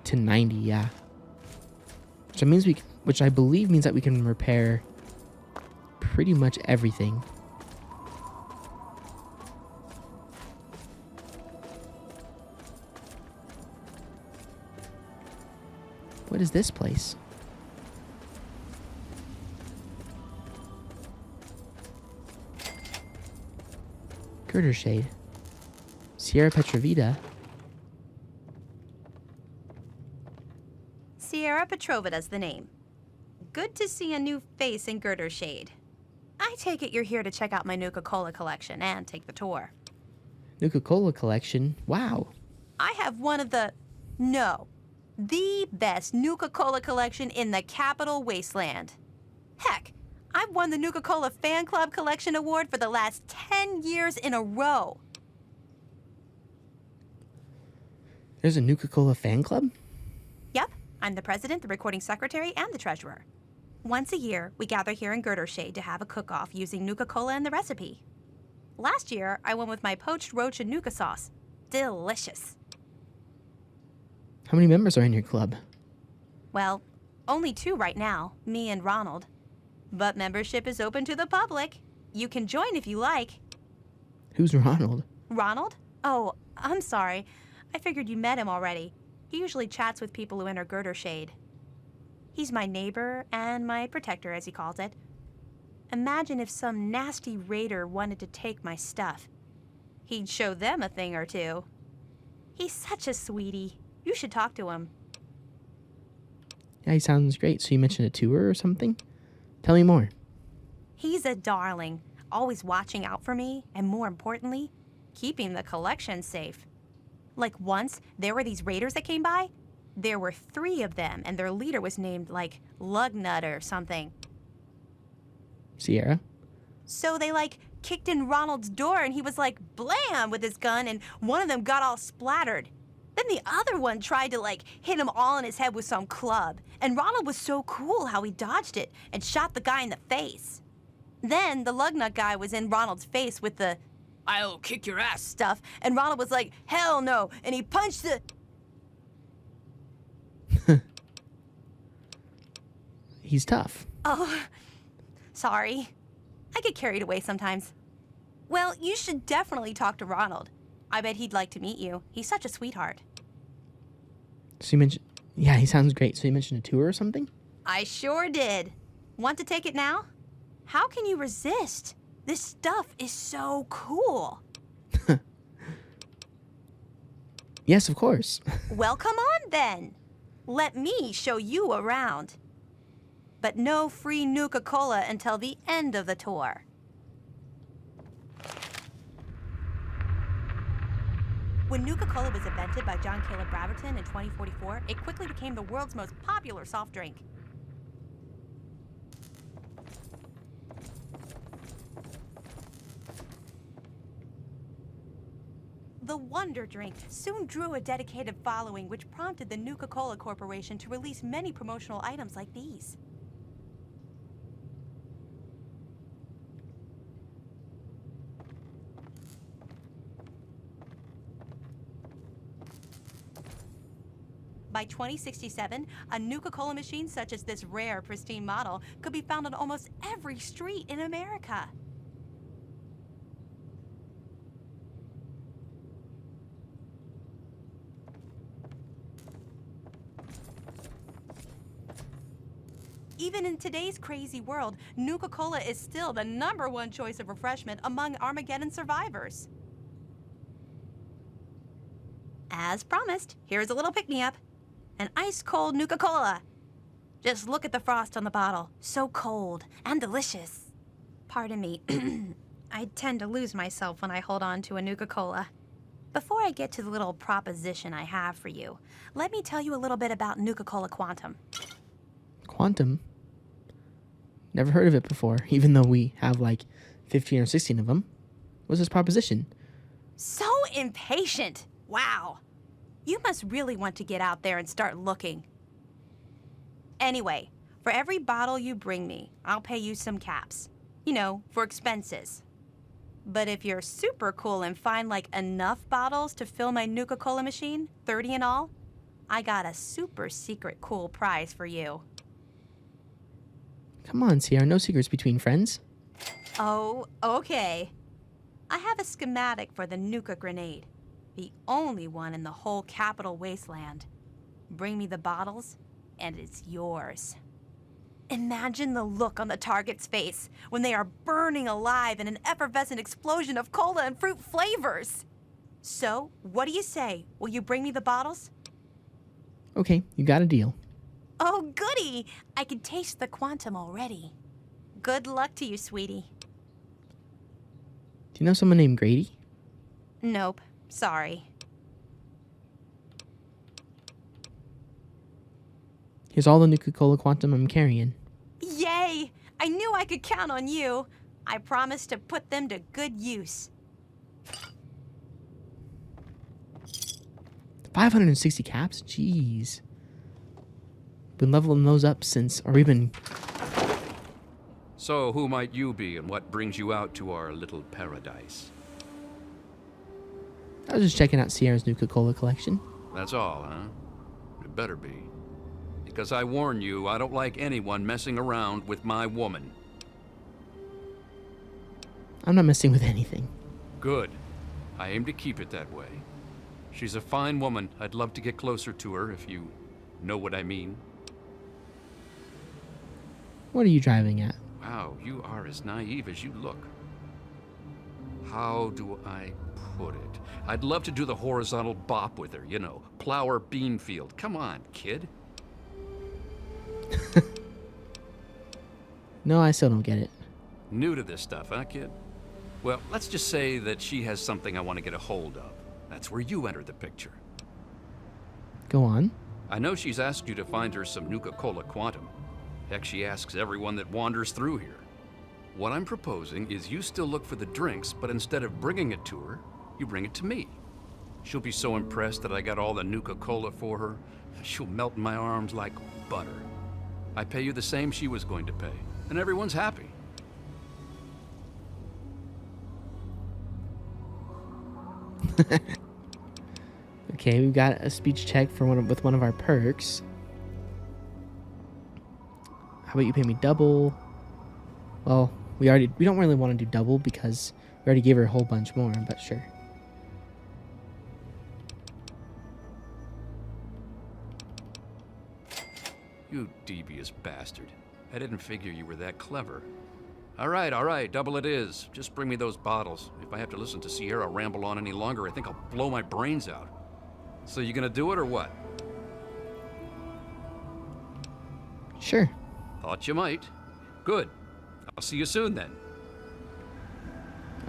to 90, yeah. Which I believe means that we can repair pretty much everything. What is this place? Girdershade. Sierra Petrovita. Sierra Petrovita's the name. Good to see a new face in Girdershade. I take it you're here to check out my Nuka-Cola collection and take the tour. Nuka-Cola collection? Wow. I have one of the best Nuka-Cola collection in the Capital Wasteland. Heck, I've won the Nuka-Cola Fan Club Collection Award for the last 10 years in a row. There's a Nuka-Cola fan club? Yep, I'm the president, the recording secretary, and the treasurer. Once a year, we gather here in Girdershade to have a cook-off using Nuka-Cola in the recipe. Last year, I went with my poached roach and Nuka sauce. Delicious. How many members are in your club? Well, only 2 right now, me and Ronald. But membership is open to the public. You can join if you like. Who's Ronald? Ronald? Oh, I'm sorry. I figured you met him already. He usually chats with people who enter Girdershade. He's my neighbor and my protector, as he calls it. Imagine if some nasty raider wanted to take my stuff. He'd show them a thing or two. He's such a sweetie. You should talk to him. Yeah, he sounds great. So you mentioned a tour or something? Tell me more. He's a darling, always watching out for me, and more importantly, keeping the collection safe. Like once, there were these raiders that came by. There were 3 of them, and their leader was named, like, Lugnut or something. Sierra? So they, kicked in Ronald's door, and he was like, blam, with his gun, and one of them got all splattered. Then the other one tried to, hit him all in his head with some club. And Ronald was so cool how he dodged it and shot the guy in the face. Then the Lugnut guy was in Ronald's face with the, I'll kick your ass stuff. And Ronald was like, hell no. And he punched the... He's tough. Oh, sorry. I get carried away sometimes. Well, you should definitely talk to Ronald. I bet he'd like to meet you. He's such a sweetheart. So you mentioned... Yeah, he sounds great. So you mentioned a tour or something? I sure did. Want to take it now? How can you resist? This stuff is so cool. Yes, of course. Well, come on then. Let me show you around. But no free Nuka-Cola until the end of the tour. When Nuka-Cola was invented by John Caleb Braverton in 2044, it quickly became the world's most popular soft drink. The Wonder Drink soon drew a dedicated following, which prompted the Nuka-Cola Corporation to release many promotional items like these. By 2067, a Nuka-Cola machine such as this rare, pristine model could be found on almost every street in America. Even in today's crazy world, Nuka-Cola is still the #1 choice of refreshment among Armageddon survivors. As promised, here's a little pick-me-up. An ice-cold Nuka-Cola. Just look at the frost on the bottle. So cold and delicious. Pardon me. I tend to lose myself when I hold on to a Nuka-Cola. Before I get to the little proposition I have for you, let me tell you a little bit about Nuka-Cola Quantum. Quantum? Never heard of it before, even though we have like 15 or 16 of them. What's this proposition? So impatient. Wow. You must really want to get out there and start looking. Anyway, for every bottle you bring me, I'll pay you some caps. You know, for expenses. But if you're super cool and find like enough bottles to fill my Nuka-Cola machine, 30 in all, I got a super secret cool prize for you. Come on, Sierra, no secrets between friends. Oh, okay. I have a schematic for the Nuka grenade. The only one in the whole capital wasteland. Bring me the bottles, and it's yours. Imagine the look on the target's face when they are burning alive in an effervescent explosion of cola and fruit flavors. So, what do you say? Will you bring me the bottles? Okay, you got a deal. Oh, goody! I can taste the quantum already. Good luck to you, sweetie. Do you know someone named Grady? Nope. Sorry. Here's all the Nuka-Cola Quantum I'm carrying. Yay! I knew I could count on you. I promised to put them to good use. 560 caps? Jeez. Been leveling those up since, or even... So, who might you be, and what brings you out to our little paradise? I was just checking out Sierra's Nuka-Cola collection. That's all, huh? It better be. Because I warn you, I don't like anyone messing around with my woman. I'm not messing with anything. Good. I aim to keep it that way. She's a fine woman. I'd love to get closer to her, if you know what I mean. What are you driving at? Wow, you are as naive as you look. How do I put it? I'd love to do the horizontal bop with her, you know, plow her bean field. Come on, kid. No, I still don't get it. New to this stuff, huh, kid? Well, let's just say that she has something I want to get a hold of. That's where you enter the picture. Go on. I know she's asked you to find her some Nuka-Cola Quantum. Heck, she asks everyone that wanders through here. What I'm proposing is you still look for the drinks, but instead of bringing it to her, you bring it to me. She'll be so impressed that I got all the Nuka-Cola for her, she'll melt in my arms like butter. I pay you the same she was going to pay, and everyone's happy. Okay, we've got a speech check for with one of our perks. How about you pay me double? Well, we don't really want to do double because we already gave her a whole bunch more, but sure. You devious bastard. I didn't figure you were that clever. All right, double it is. Just bring me those bottles. If I have to listen to Sierra ramble on any longer, I think I'll blow my brains out. So you gonna do it or what? Sure. Thought you might. Good. I'll see you soon then.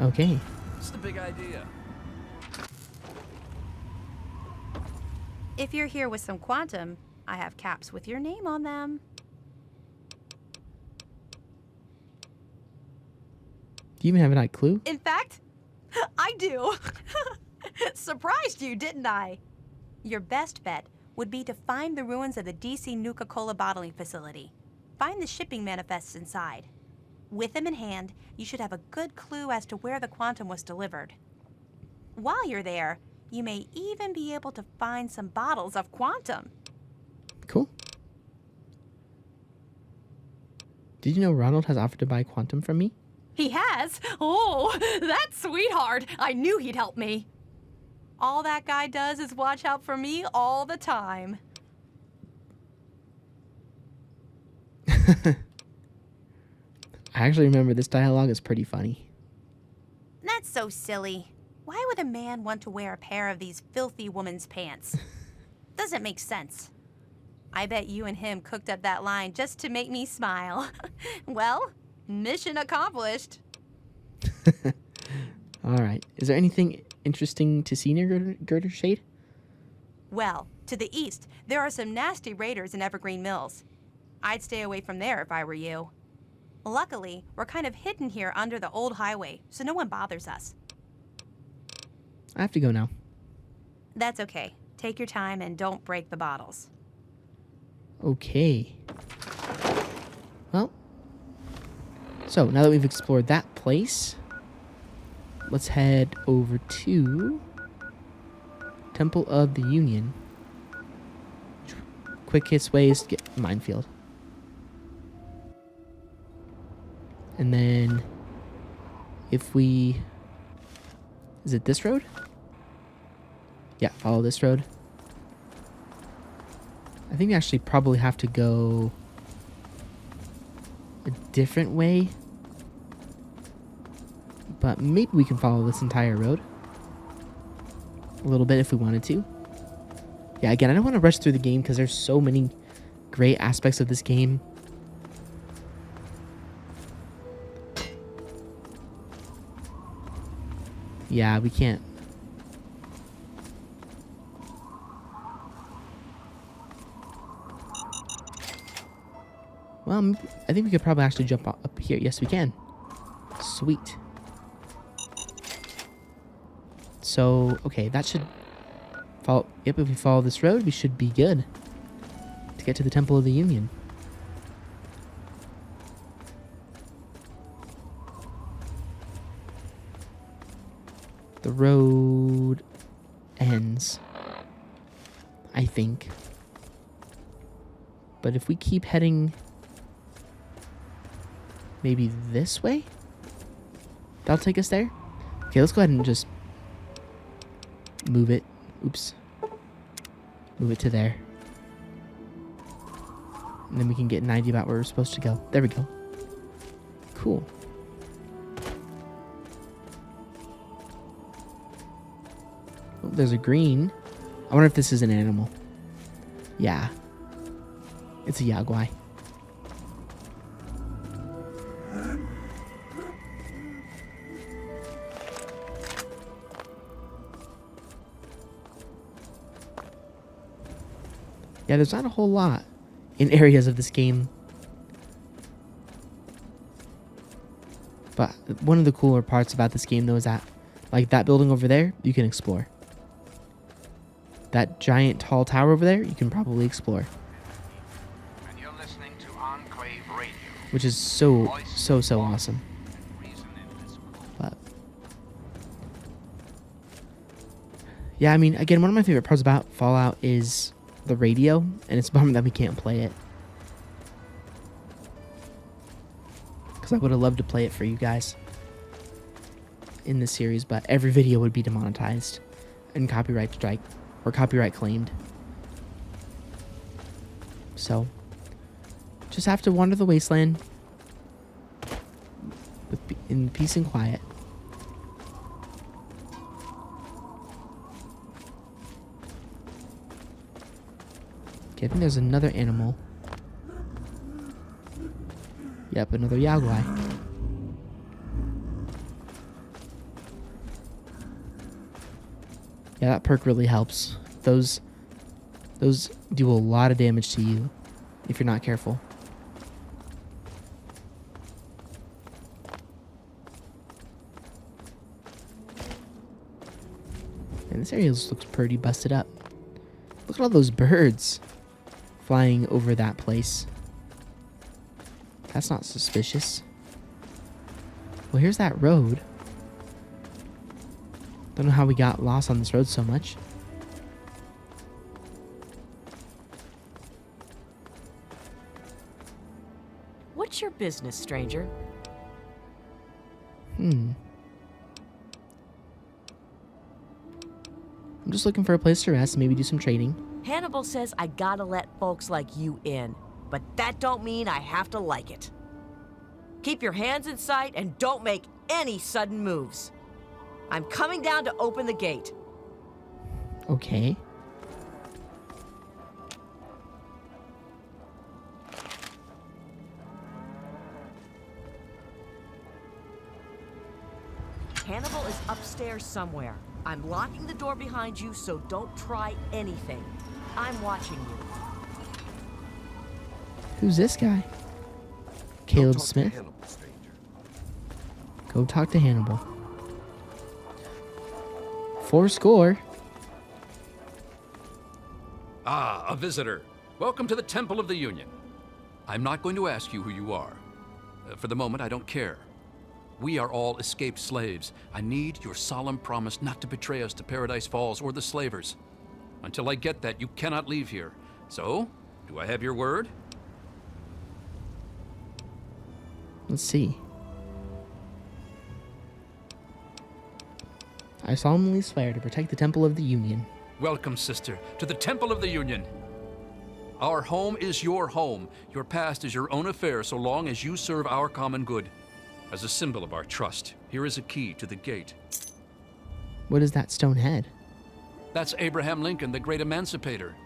Okay. What's the big idea? If you're here with some quantum, I have caps with your name on them. Do you even have any clue? In fact, I do. Surprised you, didn't I? Your best bet would be to find the ruins of the DC Nuka-Cola bottling facility. Find the shipping manifests inside. With them in hand, you should have a good clue as to where the quantum was delivered. While you're there, you may even be able to find some bottles of quantum. Cool. Did you know Ronald has offered to buy quantum from me? He has? Oh, that sweetheart. I knew he'd help me. All that guy does is watch out for me all the time. I actually remember this dialogue is pretty funny. That's so silly. Why would a man want to wear a pair of these filthy woman's pants? Doesn't make sense. I bet you and him cooked up that line just to make me smile. Well, mission accomplished. All right. Is there anything interesting to see near Girdershade? Well, to the east, there are some nasty raiders in Evergreen Mills. I'd stay away from there if I were you. Luckily, we're kind of hidden here under the old highway, so no one bothers us. I have to go now. That's okay. Take your time and don't break the bottles. Okay. Well, so now that we've explored that place, let's head over to Temple of the Union. Quickest way is to get minefield. And then if we... Is it this road? Yeah, follow this road. I think we actually probably have to go a different way. But maybe we can follow this entire road. A little bit if we wanted to. Yeah, again, I don't want to rush through the game because there's so many great aspects of this game. Yeah, we can't. Well, I think we could probably actually jump up here. Yes, we can. Sweet. So, okay, that should follow. Yep, if we follow this road, we should be good to get to the Temple of the Union. The road ends, I think. But if we keep heading maybe this way, that'll take us there. Okay, let's go ahead and just move it. Oops. Move it to there. And then we can get an idea about where we're supposed to go. There we go. Cool. Oh, there's a green. I wonder if this is an animal. Yeah. It's a yaguai. Yeah, there's not a whole lot in areas of this game. But one of the cooler parts about this game, though, is that, like, that building over there, you can explore. That giant tall tower over there, you can probably explore. And you're listening to Enclave Radio. Which is so awesome. But yeah, I mean, again, one of my favorite parts about Fallout is the radio, and it's a bummer that we can't play it. Because I would have loved to play it for you guys in this series, but every video would be demonetized and copyright strike or copyright claimed. So just have to wander the wasteland in peace and quiet. Okay, I think there's another animal. Yep, another yaguai. Yeah, that perk really helps. Those do a lot of damage to you if you're not careful. And this area looks pretty busted up. Look at all those birds flying over that place. That's not suspicious. Well, here's that road. Don't know how we got lost on this road so much. What's your business, stranger? I'm just looking for a place to rest, maybe do some trading. Hannibal says I gotta let folks like you in, but that don't mean I have to like it. Keep your hands in sight and don't make any sudden moves. I'm coming down to open the gate. Okay. Hannibal is upstairs somewhere. I'm locking the door behind you, so don't try anything. I'm watching you. Who's this guy? Caleb Smith? Go talk to Hannibal. 4 Ah, a visitor. Welcome to the Temple of the Union. I'm not going to ask you who you are. For the moment, I don't care. We are all escaped slaves. I need your solemn promise not to betray us to Paradise Falls or the slavers. Until I get that, you cannot leave here. So, do I have your word? Let's see. I solemnly swear to protect the Temple of the Union. Welcome, sister, to the Temple of the Union. Our home is your home. Your past is your own affair so long as you serve our common good. As a symbol of our trust, here is a key to the gate. What is that stone head? That's Abraham Lincoln, the great emancipator.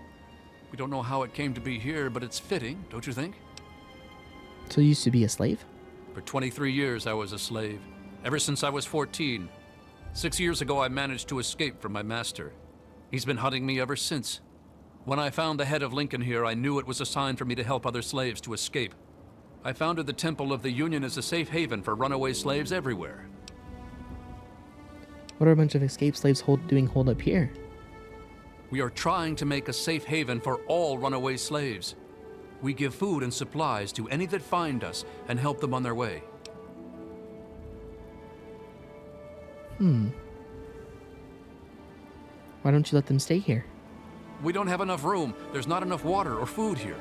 We don't know how it came to be here, but it's fitting, don't you think? So you used to be a slave? For 23 years, I was a slave. Ever since I was 14. 6 years ago, I managed to escape from my master. He's been hunting me ever since. When I found the head of Lincoln here, I knew it was a sign for me to help other slaves to escape. I founded the Temple of the Union as a safe haven for runaway slaves everywhere. What are a bunch of escaped slaves doing holed up here? We are trying to make a safe haven for all runaway slaves. We give food and supplies to any that find us and help them on their way. Why don't you let them stay here? We don't have enough room. There's not enough water or food here.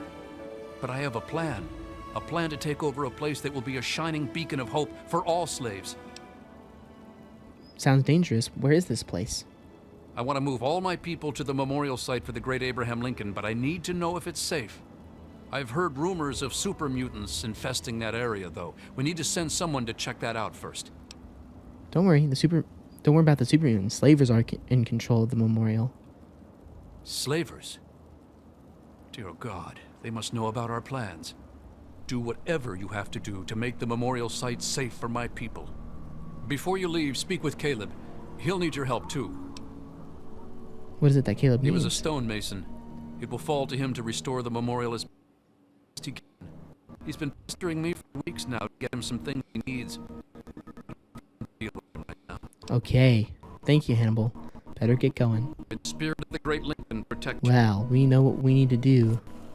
But I have a plan. A plan to take over a place that will be a shining beacon of hope for all slaves. Sounds dangerous. Where is this place? I want to move all my people to the memorial site for the great Abraham Lincoln, but I need to know if it's safe. I've heard rumors of super mutants infesting that area, though. We need to send someone to check that out first. Don't worry about the super mutants. Slavers are in control of the memorial. Slavers? Dear God, they must know about our plans. Do whatever you have to do to make the memorial site safe for my people. Before you leave, speak with Caleb. He'll need your help, too. What is it that Caleb needs? He was a stonemason. It will fall to him to restore the memorial as best he can. He's been pestering me for weeks now to get him some things he needs. Okay. Thank you, Hannibal. Better get going. In the spirit of the great Lincoln, protect. Well, we know what we need to do.